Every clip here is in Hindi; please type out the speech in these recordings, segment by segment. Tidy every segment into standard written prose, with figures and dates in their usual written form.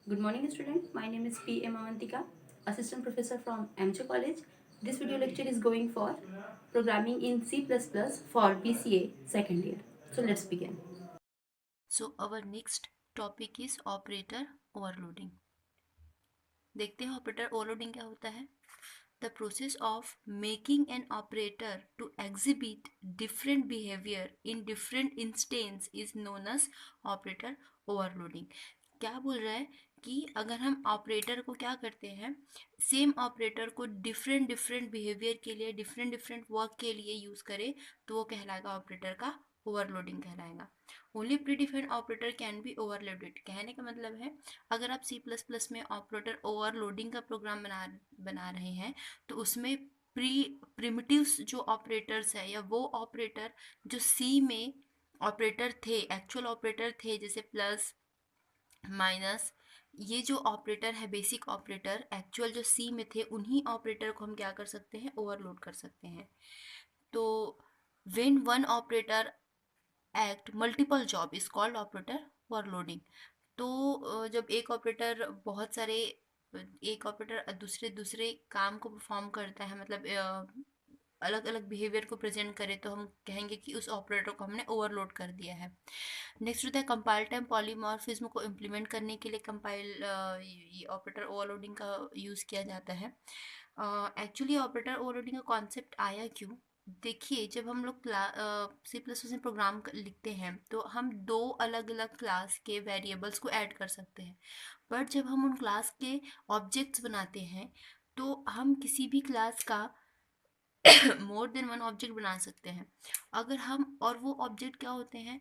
Good morning, student. My name is P. M. Avantika, Assistant Professor from MJ College. This video lecture is going for programming in C++ for BCA second year. So let's begin. So our next topic is operator overloading. देखते हैं ऑपरेटर ओवरलोडिंग क्या होता है. The process of making an operator to exhibit different behavior in different instance is known as operator overloading. क्या बोल रहा है कि अगर हम ऑपरेटर को क्या करते हैं, सेम ऑपरेटर को डिफरेंट डिफरेंट बिहेवियर के लिए, डिफरेंट डिफरेंट वर्क के लिए यूज़ करें तो वो कहलाएगा ऑपरेटर का ओवरलोडिंग कहलाएगा. Only predefined operator can be overloaded. कहने का मतलब है अगर आप C++ में ऑपरेटर ओवरलोडिंग का प्रोग्राम बना रहे हैं तो उसमें प्रिमिटिव्स जो ऑपरेटर्स है या वो ऑपरेटर जो सी में ऑपरेटर थे, एक्चुअल ऑपरेटर थे, जैसे प्लस माइनस, ये जो ऑपरेटर है बेसिक ऑपरेटर एक्चुअल जो सी में थे, उन्हीं ऑपरेटर को हम क्या कर सकते हैं, ओवरलोड कर सकते हैं. तो when one operator act multiple job is called operator overloading. तो जब एक ऑपरेटर दूसरे दूसरे काम को परफॉर्म करता है, मतलब अलग अलग बिहेवियर को प्रेजेंट करे, तो हम कहेंगे कि उस ऑपरेटर को हमने ओवरलोड कर दिया है. नेक्स्ट होता है कंपाइल टाइम पॉलीमॉर्फिज्म को इम्प्लीमेंट करने के लिए ये ऑपरेटर ओवरलोडिंग का यूज़ किया जाता है. एक्चुअली ऑपरेटर ओवरलोडिंग का कॉन्सेप्ट आया क्यों. देखिए, जब हम लोग C++ में प्रोग्राम लिखते हैं तो हम दो अलग अलग क्लास के वेरिएबल्स को ऐड कर सकते हैं. बट जब हम उन क्लास के ऑब्जेक्ट्स बनाते हैं तो हम किसी भी क्लास का मोर देन वन ऑब्जेक्ट बना सकते हैं. अगर हम, और वो ऑब्जेक्ट क्या होते हैं,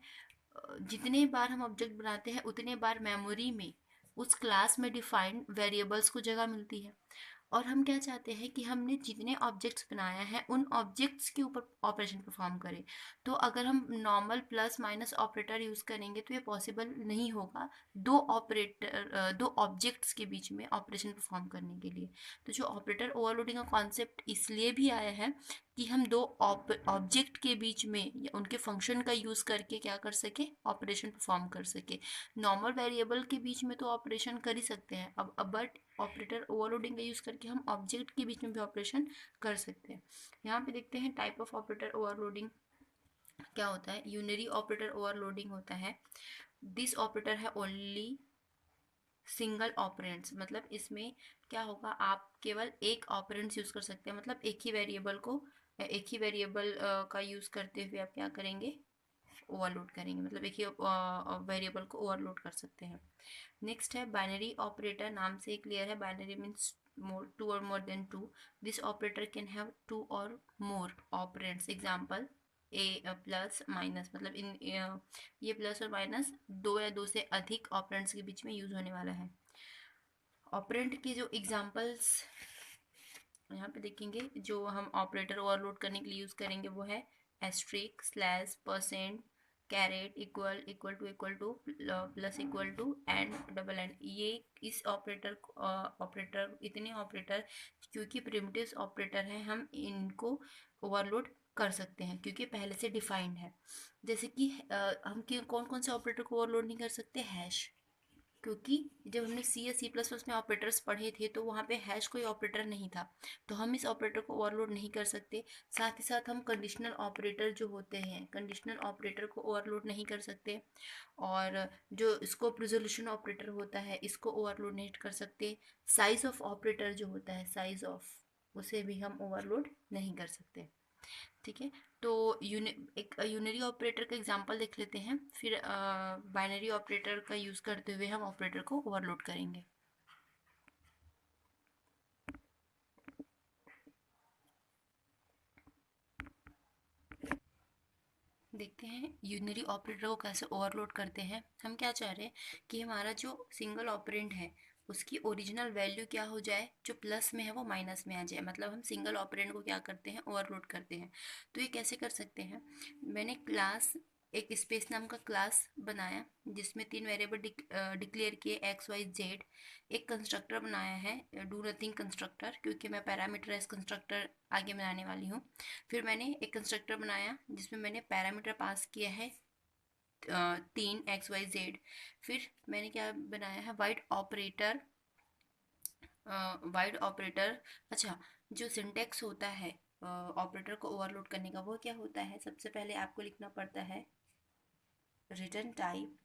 जितने बार हम ऑब्जेक्ट बनाते हैं उतने बार मेमोरी में उस क्लास में डिफाइंड वेरिएबल्स को जगह मिलती है. और हम क्या चाहते हैं कि हमने जितने ऑब्जेक्ट्स बनाया है उन ऑब्जेक्ट्स के ऊपर ऑपरेशन परफॉर्म करें. तो अगर हम normal plus minus operator use करेंगे तो ये पॉसिबल नहीं होगा दो ऑब्जेक्ट्स के बीच में ऑपरेशन परफॉर्म करने के लिए. तो जो ऑपरेटर ओवरलोडिंग का कॉन्सेप्ट इसलिए भी आया है कि हम दो ऑब्जेक्ट के बीच में या उनके फंक्शन का यूज़ करके क्या कर सके, ऑपरेशन परफॉर्म कर सके. नॉर्मल वेरिएबल के बीच में तो ऑपरेशन कर ही सकते हैं, अब बट ऑपरेटर ओवरलोडिंग का यूज़ करके हम ऑब्जेक्ट के बीच में भी ऑपरेशन कर सकते हैं. यहाँ पे देखते हैं टाइप ऑफ ऑपरेटर ओवरलोडिंग क्या होता है. यूनरी ऑपरेटर ओवरलोडिंग होता है. दिस ऑपरेटर है ओनली सिंगल ऑपरेंड्स. मतलब इसमें क्या होगा, आप केवल एक ऑपरेंड्स यूज़ कर सकते हैं. मतलब एक ही वेरिएबल का यूज़ करते हुए आप क्या करेंगे, ओवरलोड करेंगे. मतलब एक ही वेरिएबल को ओवरलोड कर सकते हैं. नेक्स्ट है बाइनरी ऑपरेटर. नाम से क्लियर है, बाइनरी मीन्स मोर, टू और more than two. This operator can have two और more operands. Example a plus minus. मतलब ये प्लस और माइनस दो या दो से अधिक ऑपरेंड्स के बीच में यूज होने वाला है. ऑपरेंड की जो एग्जांपल्स यहाँ पे देखेंगे, जो हम ऑपरेटर ओवरलोड करने के लिए यूज़ करेंगे वो है asterisk, slash, percent, caret, equal to plus equal to and, double and. ये इस ऑपरेटर इतने ऑपरेटर क्योंकि प्रिमिटिव्स ऑपरेटर हैं, हम इनको ओवरलोड कर सकते हैं क्योंकि पहले से डिफाइंड है. जैसे कि हम कौन कौन से ऑपरेटर को ओवरलोड नहीं कर सकते, हैश. क्योंकि जब हमने सी या C++ में ऑपरेटर्स पढ़े थे तो वहाँ पे हैश कोई ऑपरेटर नहीं था, तो हम इस ऑपरेटर को ओवरलोड नहीं कर सकते. साथ ही साथ हम कंडीशनल ऑपरेटर जो होते हैं, कंडीशनल ऑपरेटर को ओवरलोड नहीं कर सकते. और जो स्कोप रिजोल्यूशन ऑपरेटर होता है, इसको ओवरलोड नहीं कर सकते. साइज ऑफ ऑपरेटर जो होता है, साइज ऑफ, उसे भी हम ओवरलोड नहीं कर सकते. ठीक है. तो एक यूनरी ऑपरेटर का एग्जांपल देख लेते हैं, फिर बाइनरी ऑपरेटर का यूज़ करते हुए हम ऑपरेटर को ओवरलोड करेंगे. देखते हैं यूनरी ऑपरेटर को कैसे ओवरलोड करते हैं. हम क्या चाह रहे हैं कि हमारा जो सिंगल ऑपरेंड है उसकी ओरिजिनल वैल्यू क्या हो जाए, जो प्लस में है वो माइनस में आ जाए. मतलब हम सिंगल ऑपरेंड को क्या करते हैं, ओवरलोड करते हैं. तो ये कैसे कर सकते हैं. मैंने एक स्पेस नाम का क्लास बनाया जिसमें तीन वेरिएबल डिक्लेयर किए, एक्स वाई जेड. एक कंस्ट्रक्टर बनाया है, डू नथिंग कंस्ट्रक्टर, क्योंकि मैं पैरामीटराइज कंस्ट्रक्टर आगे बनाने वाली हूँ. फिर मैंने एक कंस्ट्रक्टर बनाया जिसमें मैंने पैरामीटर पास किया है 3 XYZ। फिर मैंने क्या बनाया है, वाइड ऑपरेटर। अच्छा, जो सिंटेक्स होता है ऑपरेटर को ओवरलोड करने का, वो क्या होता है? सबसे पहले आपको लिखना पड़ता है return type,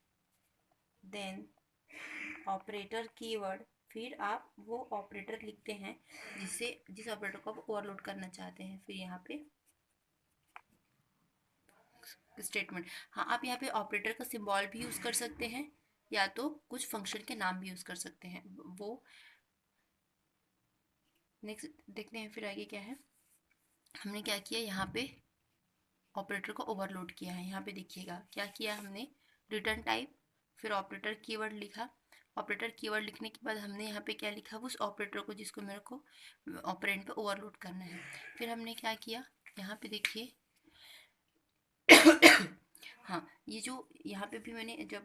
then operator keyword, फिर आप वो ऑपरेटर लिखते हैं जिस ऑपरेटर को आप ओवरलोड करना चाहते हैं। फिर यहाँ पे स्टेटमेंट। हाँ, आप यहाँ पे ऑपरेटर का सिंबल भी यूज़ कर सकते हैं या तो कुछ फंक्शन के नाम भी यूज़ कर सकते हैं। वो नेक्स्ट देखते हैं फिर आगे क्या है। हमने क्या किया, यहाँ पे ऑपरेटर को ओवरलोड किया है। यहाँ पे देखिएगा क्या किया हमने, रिटर्न टाइप, फिर ऑपरेटर कीवर्ड लिखा। ऑपरेटर कीवर्ड लिखने के बाद हमने यहाँ पे क्या लिखा, उस ऑपरेटर को जिसको मेरे को ऑपरेंड पे ओवरलोड करना है। फिर हमने क्या किया, यहाँ पे देखिए हाँ, ये जो यहाँ पे भी मैंने जब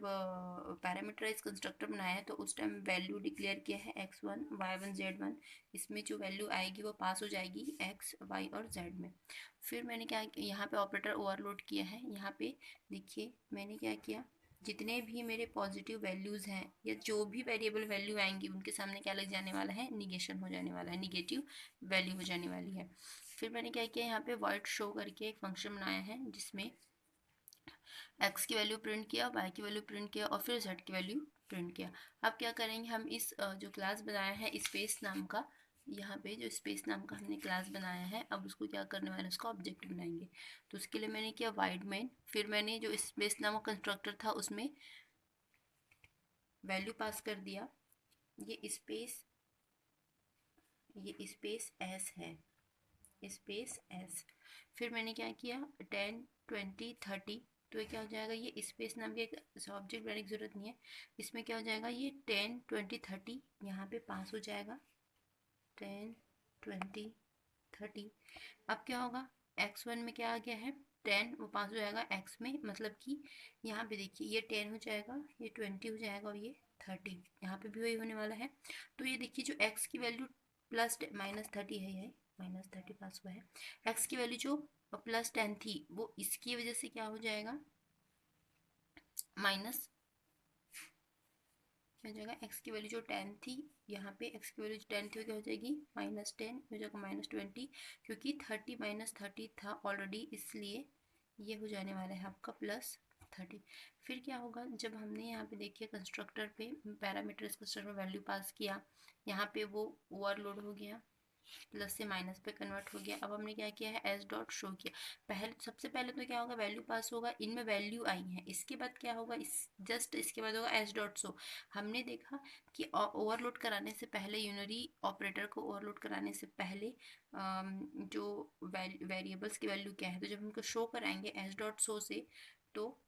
पैरामीटराइज कंस्ट्रक्टर बनाया है तो उस टाइम वैल्यू डिक्लेयर किया है x1 y1 z1। इसमें जो वैल्यू आएगी वो पास हो जाएगी x y और z में। फिर मैंने क्या यहाँ पे ऑपरेटर ओवरलोड किया है। यहाँ पे देखिए मैंने क्या किया, जितने भी मेरे पॉजिटिव वैल्यूज़ हैं या जो भी वेरिएबल वैल्यू आएंगी उनके सामने क्या लग जाने वाला है, निगेशन हो जाने वाला है, निगेटिव वैल्यू हो जाने वाली है। फिर मैंने क्या किया, यहाँ पे वर्ड शो करके एक फंक्शन बनाया है जिसमें x की वैल्यू प्रिंट किया, y की वैल्यू प्रिंट किया और फिर z की वैल्यू प्रिंट किया। अब क्या करेंगे, हम इस जो क्लास बनाया है स्पेस नाम का, यहाँ पे जो स्पेस नाम का हमने क्लास बनाया है, अब उसको क्या करने वाले हैं, उसका ऑब्जेक्ट बनाएंगे। तो उसके लिए मैंने किया वाइड मेन, फिर मैंने जो स्पेस नाम का कंस्ट्रक्टर था उसमें वैल्यू पास कर दिया। ये स्पेस एस है, स्पेस एस। फिर मैंने क्या किया, 10 20 30, तो ये क्या हो जाएगा, ये स्पेस नाम के एक ऑब्जेक्ट बनाने की जरूरत नहीं है। इसमें क्या हो जाएगा, ये 10 20 30 यहाँ पे पास हो जाएगा, 10 20 30। अब क्या होगा, x1 में क्या आ गया है 10, वो पास हो जाएगा x में, मतलब कि यहाँ पे देखिए ये 10 हो जाएगा, ये 20 हो जाएगा और ये 30, यहाँ पे भी वही होने वाला है। तो ये देखिए जो x की वैल्यू प्लस -30 है, ये -30 पास हुआ है। x की वैल्यू जो +10 थी वो इसकी वजह से क्या हो जाएगा, माइनस क्या हो जाएगा, x की वैल्यू जो 10 थी, यहाँ पे x की वैल्यू 10 थी, क्या हो जाएगी -10 हो जाएगा -20, क्योंकि 30 -30 था ऑलरेडी, इसलिए ये हो जाने वाला है आपका +30। फिर क्या होगा, जब हमने यहाँ पे देखिए कंस्ट्रक्टर पे पैरामीटर्स कंस्ट्रक्टर वैल्यू पास किया, यहाँ पे वो ओवरलोड हो गया, प्लस से माइनस पे कन्वर्ट हो गया। अब हमने क्या किया है, एस डॉट शो किया। सबसे पहले तो क्या होगा, वैल्यू पास होगा, इनमें वैल्यू आई है, इसके बाद क्या होगा, इसके बाद होगा एस डॉट शो। हमने देखा कि ओवरलोड कराने से पहले, यूनरी ऑपरेटर को ओवरलोड कराने से पहले जो वेरिएबल्स की वैल्यू क्या है, तो जब हमको शो कराएंगे एस डॉट शो से, तो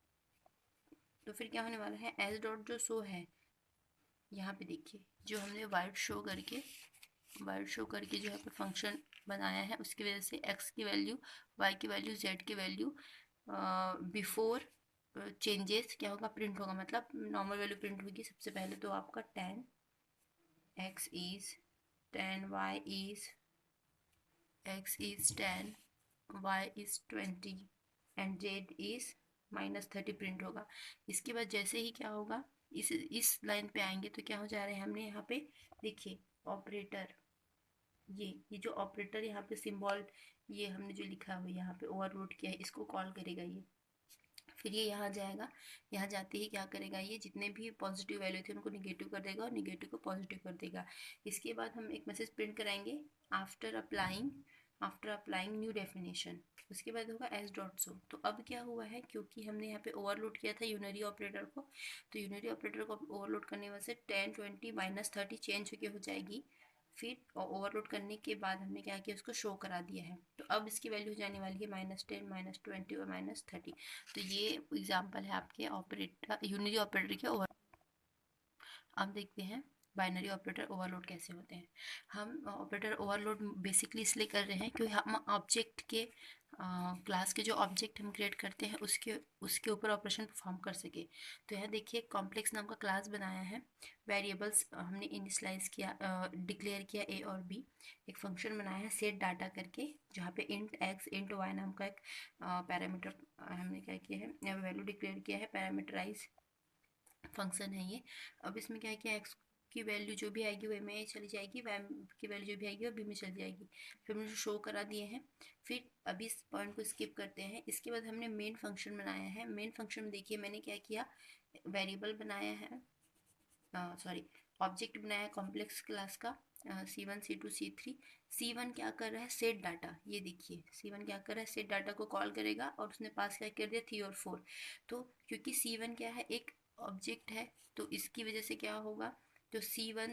फिर क्या होने वाला है, एस डॉट जो शो है, यहाँ पे देखिए जो हमने वाइड शो करके जो है फंक्शन बनाया है, उसकी वजह से x की वैल्यू, y की वैल्यू, z की वैल्यू बिफोर चेंजेस क्या होगा, प्रिंट होगा, मतलब नॉर्मल वैल्यू प्रिंट होगी। सबसे पहले तो आपका 10 x is 10, x is 10, y is 20 and z is -30 print होगा। इसके बाद जैसे ही क्या होगा, इस लाइन पे आएंगे तो क्या हो जा रहा है, हमने यहाँ पे देखिए ऑपरेटर, ये जो ऑपरेटर यहाँ पे सिंबल, ये हमने जो लिखा हुआ यहाँ पे ओवरलोड किया है, इसको कॉल करेगा ये। फिर ये यहाँ जाएगा, यहाँ जाते ही क्या करेगा, ये जितने भी पॉजिटिव वैल्यू थे उनको निगेटिव कर देगा और निगेटिव को पॉजिटिव कर देगा। इसके बाद हम एक मैसेज प्रिंट कराएंगे, आफ्टर अप्लाइंग न्यू डेफिनेशन। उसके बाद होगा एस डॉट शो। तो अब क्या हुआ है, क्योंकि हमने यहाँ पे ओवरलोड किया था यूनरी ऑपरेटर को, तो यूनरी ऑपरेटर को ओवरलोड करने वजह से 10 20 -30 चेंज होके हो जाएगी। फिर ओवरलोड करने के बाद हमने क्या किया, उसको शो करा दिया है। तो अब इसकी वैल्यू जाने वाली है -10 -20 और -30। तो ये एग्जाम्पल है आपके ऑपरेटर, यूनरी ऑपरेटर के ओवर। अब देखते हैं बाइनरी ऑपरेटर ओवरलोड कैसे होते हैं। हम ऑपरेटर ओवरलोड बेसिकली इसलिए कर रहे हैं क्योंकि हम ऑब्जेक्ट के क्लास के जो ऑब्जेक्ट हम क्रिएट करते हैं उसके ऊपर ऑपरेशन परफॉर्म कर सके। तो यहाँ देखिए कॉम्प्लेक्स नाम का क्लास बनाया है, वेरिएबल्स हमने इनिशियलाइज किया, डिक्लेयर किया ए और बी, एक फंक्शन बनाया है सेट डाटा करके, जहाँ पे इंट एक्स इंट वाई नाम का एक पैरामीटर हमने क्या किया है, वैल्यू डिक्लेयर किया है, पैरामीटराइज फंक्शन है ये। अब इसमें क्या किया, एक्स की वैल्यू जो भी आएगी वो ए में चली जाएगी, वाई की वैल्यू जो भी आएगी वो बी में चली जाएगी। फिर हमने शो करा दिए हैं। फिर अभी इस पॉइंट को स्किप करते हैं। इसके बाद हमने मेन फंक्शन बनाया है। मेन फंक्शन में देखिए मैंने क्या किया, वेरिएबल बनाया है, सॉरी ऑब्जेक्ट बनाया है कॉम्प्लेक्स क्लास का, C1 C2 C3। C1 क्या कर रहा है, सेट डाटा, ये देखिए C1 क्या कर रहा है, सेट डाटा को कॉल करेगा और उसने पास क्या कर दिया 3 और 4। तो क्योंकि C1 क्या है, एक ऑब्जेक्ट है, तो इसकी वजह से क्या होगा, तो C1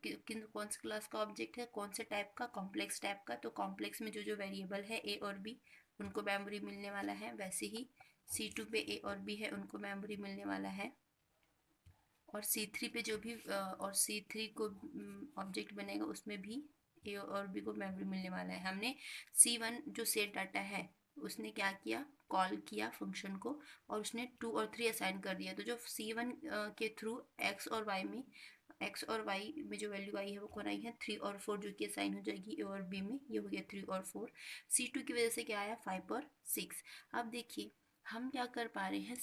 किन कौन से क्लास का ऑब्जेक्ट है, कौन से टाइप का, कॉम्प्लेक्स टाइप का। तो कॉम्प्लेक्स में जो जो वेरिएबल है ए और बी उनको मेमोरी मिलने वाला है, वैसे ही C2 पे ए और बी है उनको मेमोरी मिलने वाला है, और C3 पे जो भी और C3 को ऑब्जेक्ट बनेगा उसमें भी ए और बी को मेमोरी मिलने वाला है। हमने C1 जो सेट डाटा है उसने क्या किया, कॉल किया फंक्शन को और उसने 2 और 3 असाइन कर दिया। तो जो C1 के थ्रू एक्स और वाई में जो वैल्यू आई है वो कौन आई है, 3 और 4, जो कि असाइन हो जाएगी ए और बी में, ये हो गया 3 और 4। C2 की वजह से क्या आया, 5 और 6। अब देखिए हम क्या कर पा रहे हैं,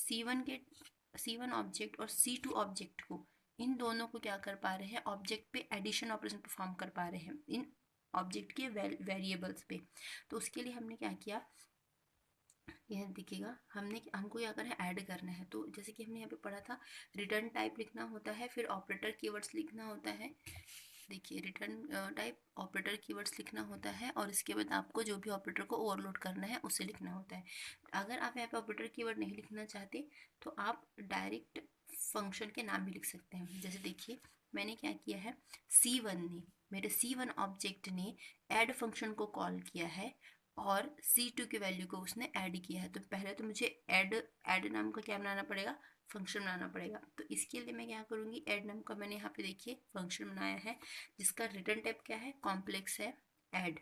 C1 ऑब्जेक्ट और C2 ऑब्जेक्ट को, इन दोनों को क्या कर पा रहे हैं, ऑब्जेक्ट पे एडिशन ऑपरेशन परफॉर्म कर पा रहे हैं इन ऑब्जेक्ट के वेरिएबल्स पे। तो उसके लिए हमने क्या किया, यह दिखेगा, हमको क्या करना है, ऐड करना है। तो जैसे कि हमने यहाँ पे पढ़ा था, रिटर्न टाइप लिखना होता है, फिर ऑपरेटर कीवर्ड्स लिखना होता है। देखिए रिटर्न टाइप ऑपरेटर कीवर्ड्स लिखना होता है और इसके बाद आपको जो भी ऑपरेटर को ओवरलोड करना है उसे लिखना होता है। अगर आप यहाँ पे ऑपरेटर कीवर्ड नहीं लिखना चाहते तो आप डायरेक्ट फंक्शन के नाम भी लिख सकते हैं। जैसे देखिए मैंने क्या किया है, मेरे C1 ऑब्जेक्ट ने ऐड फंक्शन को कॉल किया है और C2 की वैल्यू को उसने ऐड किया है। तो पहले तो मुझे ऐड नाम का क्या बनाना पड़ेगा, फंक्शन बनाना पड़ेगा। तो इसके लिए मैं क्या करूँगी, ऐड नाम का मैंने यहाँ पे देखिए फंक्शन बनाया है जिसका रिटर्न टाइप क्या है, कॉम्प्लेक्स है, ऐड।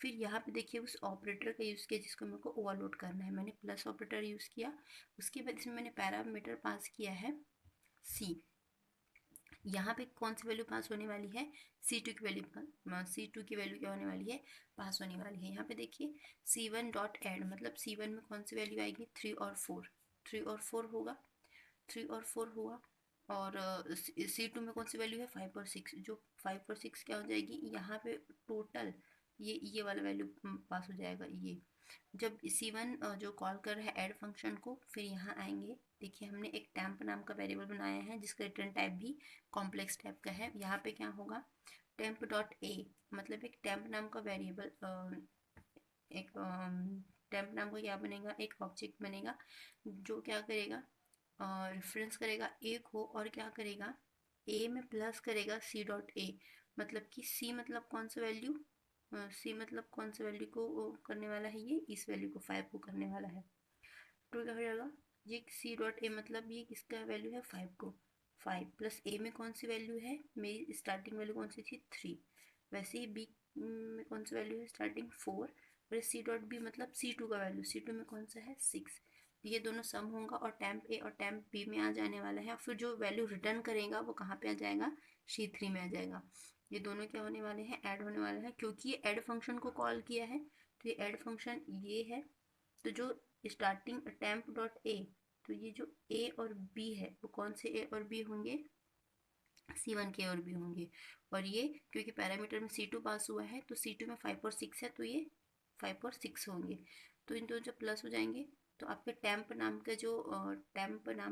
फिर यहाँ पे देखिए उस ऑपरेटर का यूज़ किया जिसको मेरे को ओवरलोड करना है, मैंने प्लस ऑपरेटर यूज़ किया। उसके बाद इसमें मैंने पैरामीटर पास किया है C। यहाँ पे कौन सी वैल्यू पास होने वाली है, C2 की वैल्यू, C2 की वैल्यू क्या होने वाली है, पास होने वाली है। यहाँ पे देखिए C1 डॉट एड, मतलब C1 में कौन सी वैल्यू आएगी, 3 और 4, 3 और 4 होगा, 3 और 4 हुआ। और C2 में कौन सी वैल्यू है, 5 और 6, जो 5 और 6 क्या हो जाएगी, यहाँ पे टोटल ये वाला वैल्यू पास हो जाएगा। ये जब C1 जो कॉल कर रहा है ऐड फंक्शन को, फिर यहाँ आएंगे, देखिए हमने एक टेम्प नाम का वेरिएबल बनाया है जिसका रिटर्न टाइप भी कॉम्प्लेक्स टाइप का है। यहाँ पे क्या होगा, टेम्प डॉट ए, मतलब एक टेम्प नाम का वेरिएबल, एक टेम्प नाम का क्या बनेगा, एक ऑब्जेक्ट बनेगा जो क्या करेगा, रेफरेंस करेगा ए को और क्या करेगा, ए में प्लस करेगा C डॉट ए, मतलब कि C मतलब कौन सा वैल्यू, C मतलब कौन सा वैल्यू को करने वाला है, ये इस वैल्यू को 5 को करने वाला है। तो क्या हो जाएगा, ये C डॉट ए मतलब ये किसका वैल्यू है, 5 को, 5 प्लस ए में कौन सी वैल्यू है, मेरी स्टार्टिंग वैल्यू कौन सी थी, 3, वैसे ही बी में कौन सी वैल्यू है, स्टार्टिंग 4, और C डॉट बी मतलब C2 का वैल्यू, C2 में कौन सा है, 6। ये दोनों सम होगा और टेम्प ए और टेम्प बी में आ जाने वाला है। फिर जो वैल्यू रिटर्न करेगा वो कहाँ पे आ जाएगा, C3 में आ जाएगा। ये दोनों क्या होने वाले हैं, ऐड होने वाले हैं, क्योंकि ये ऐड फंक्शन को कॉल किया है। तो ये ऐड फंक्शन ये है, तो जो स्टार्टिंग टेम्प डॉट ए, तो ये जो ए और बी है वो कौन से ए और बी होंगे, C1 के और बी होंगे। और ये क्योंकि पैरामीटर में C2 पास हुआ है तो C2 में 5 और 6 है, तो ये 5 और 6 होंगे। तो इन दोनों जब प्लस हो जाएंगे तो आपके टेम्प नाम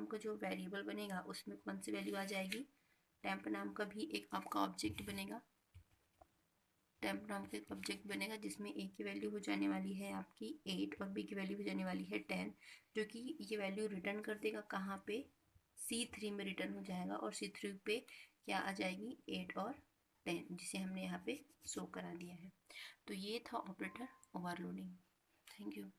का जो वेरिएबल बनेगा उसमें कौन सी वैल्यू आ जाएगी, टेम्प नाम का भी एक आपका ऑब्जेक्ट बनेगा, टेम्प नाम का एक ऑब्जेक्ट बनेगा जिसमें ए की वैल्यू हो जाने वाली है आपकी 8 और बी की वैल्यू हो जाने वाली है 10, जो कि ये वैल्यू रिटर्न कर देगा कहाँ पे, C3 में रिटर्न हो जाएगा, और C3 पे क्या आ जाएगी, 8 और 10, जिसे हमने यहाँ पे शो करा दिया है। तो ये था ऑपरेटर ओवरलोडिंग। Thank you.